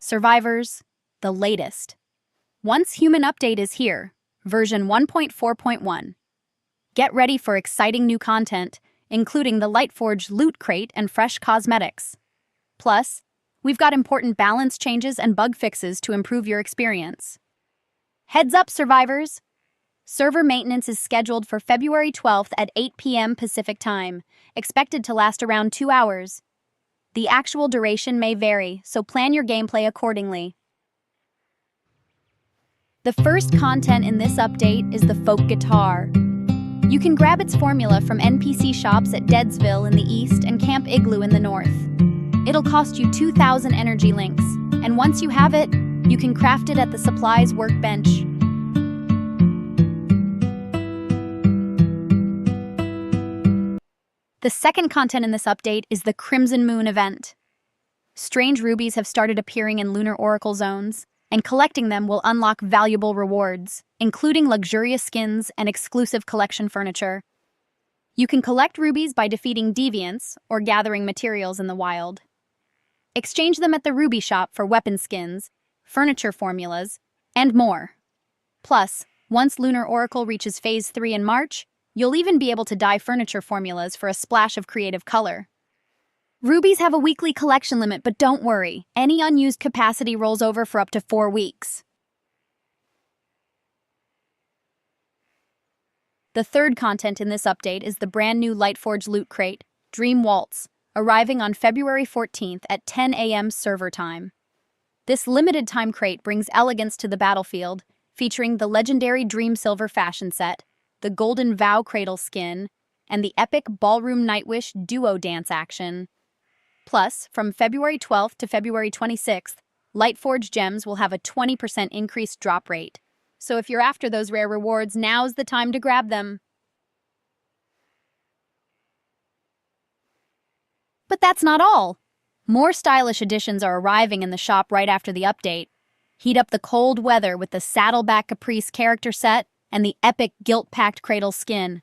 Survivors, the latest. Once Human Update is here, version 1.4.1. Get ready for exciting new content, including the Lightforge Loot Crate and fresh cosmetics. Plus, we've got important balance changes and bug fixes to improve your experience. Heads up, survivors! Server maintenance is scheduled for February 12th at 8 p.m. Pacific Time, expected to last around 2 hours. The actual duration may vary, so plan your gameplay accordingly. The first content in this update is the folk guitar. You can grab its formula from NPC shops at Deadsville in the east and Camp Igloo in the north. It'll cost you 2,000 energy links, and once you have it, you can craft it at the supplies workbench. The second content in this update is the Crimson Moon event. Strange Rubies have started appearing in Lunar Oracle zones, and collecting them will unlock valuable rewards, including luxurious skins and exclusive collection furniture. You can collect rubies by defeating deviants or gathering materials in the wild. Exchange them at the ruby shop for weapon skins, furniture formulas, and more. Plus, once Lunar Oracle reaches Phase 3 in March, you'll even be able to dye furniture formulas for a splash of creative color. Rubies have a weekly collection limit, but don't worry, any unused capacity rolls over for up to 4 weeks. The third content in this update is the brand new Lightforge Loot Crate, Dream Waltz, arriving on February 14th at 10 a.m. server time. This limited-time crate brings elegance to the battlefield, featuring the legendary Dream Silver fashion set, the Golden Vow Cradle skin, and the epic Ballroom Nightwish duo dance action. Plus, from February 12th to February 26th, Lightforge Gems will have a 20% increased drop rate. So if you're after those rare rewards, now's the time to grab them. But that's not all. More stylish additions are arriving in the shop right after the update. Heat up the cold weather with the Saddleback Caprice character set and the epic Guilt-Packed Cradle skin.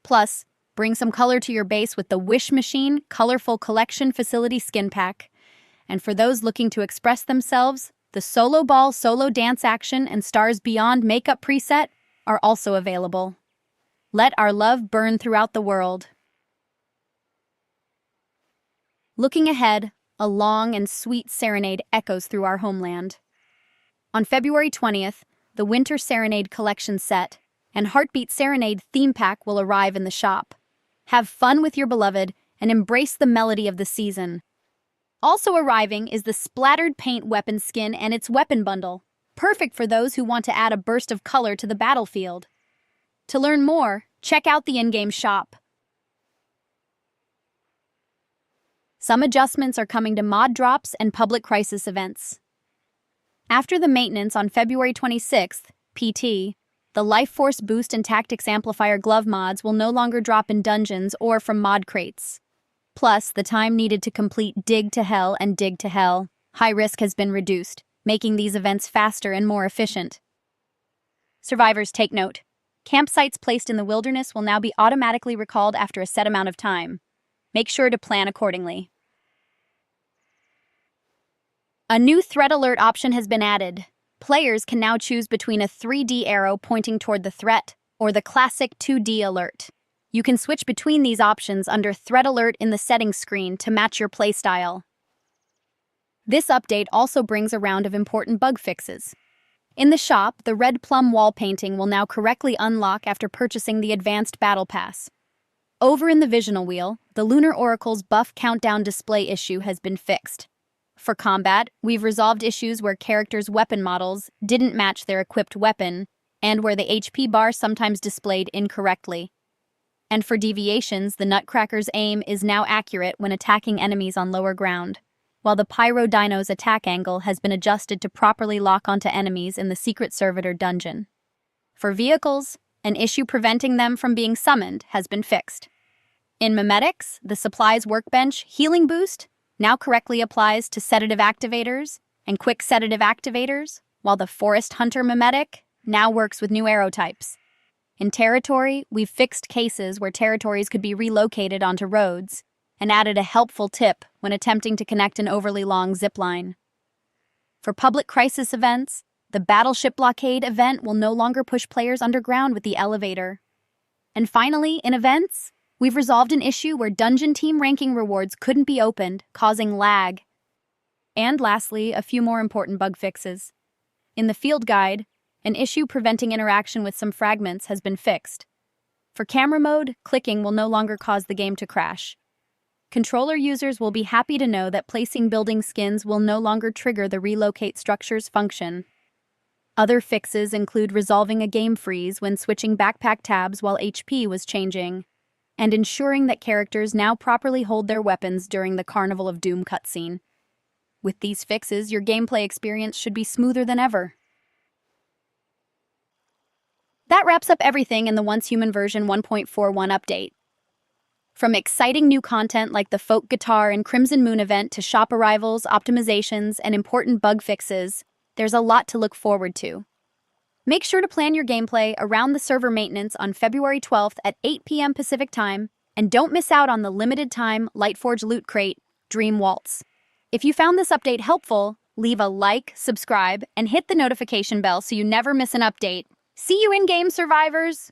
Plus, bring some color to your base with the Wish Machine Colorful Collection Facility Skin Pack. And for those looking to express themselves, the Solo Ball Solo Dance Action and Stars Beyond Makeup preset are also available. Let our love burn throughout the world. Looking ahead, a long and sweet serenade echoes through our homeland. On February 20th, the Winter Serenade Collection set and Heartbeat Serenade theme pack will arrive in the shop. Have fun with your beloved and embrace the melody of the season. Also arriving is the Splattered Paint weapon skin and its weapon bundle, perfect for those who want to add a burst of color to the battlefield. To learn more, check out the in-game shop. Some adjustments are coming to mod drops and public crisis events. After the maintenance on February 26th, PT, the Life Force Boost and Tactics Amplifier glove mods will no longer drop in dungeons or from mod crates. Plus, the time needed to complete Dig to Hell and Dig to Hell, high risk has been reduced, making these events faster and more efficient. Survivors, take note. Campsites placed in the wilderness will now be automatically recalled after a set amount of time. Make sure to plan accordingly. A new threat alert option has been added. Players can now choose between a 3D arrow pointing toward the threat or the classic 2D alert. You can switch between these options under Threat Alert in the settings screen to match your playstyle. This update also brings a round of important bug fixes. In the shop, the red plum wall painting will now correctly unlock after purchasing the Advanced Battle Pass. Over in the Visional Wheel, the Lunar Oracle's buff countdown display issue has been fixed. For combat, we've resolved issues where characters' weapon models didn't match their equipped weapon, and where the HP bar sometimes displayed incorrectly. And for deviations, the Nutcracker's aim is now accurate when attacking enemies on lower ground, while the Pyro Dino's attack angle has been adjusted to properly lock onto enemies in the Secret Servitor dungeon. For vehicles, an issue preventing them from being summoned has been fixed. In Memetics, the Supplies Workbench Healing Boost now correctly applies to Sedative Activators and Quick Sedative Activators, while the Forest Hunter Memetic now works with new arrow types. In Territory, we've fixed cases where territories could be relocated onto roads and added a helpful tip when attempting to connect an overly long zipline. For public crisis events, the Battleship Blockade event will no longer push players underground with the elevator. And finally, in events, we've resolved an issue where dungeon team ranking rewards couldn't be opened, causing lag. And lastly, a few more important bug fixes. In the field guide, an issue preventing interaction with some fragments has been fixed. For camera mode, clicking will no longer cause the game to crash. Controller users will be happy to know that placing building skins will no longer trigger the relocate structures function. Other fixes include resolving a game freeze when switching backpack tabs while HP was changing, and ensuring that characters now properly hold their weapons during the Carnival of Doom cutscene. With these fixes, your gameplay experience should be smoother than ever. That wraps up everything in the Once Human version 1.41 update. From exciting new content like the folk guitar and Crimson Moon event to shop arrivals, optimizations, and important bug fixes, there's a lot to look forward to. Make sure to plan your gameplay around the server maintenance on February 12th at 8 p.m. Pacific Time, and don't miss out on the limited-time Lightforge Loot Crate, Dream Waltz. If you found this update helpful, leave a like, subscribe, and hit the notification bell so you never miss an update. See you in-game, survivors!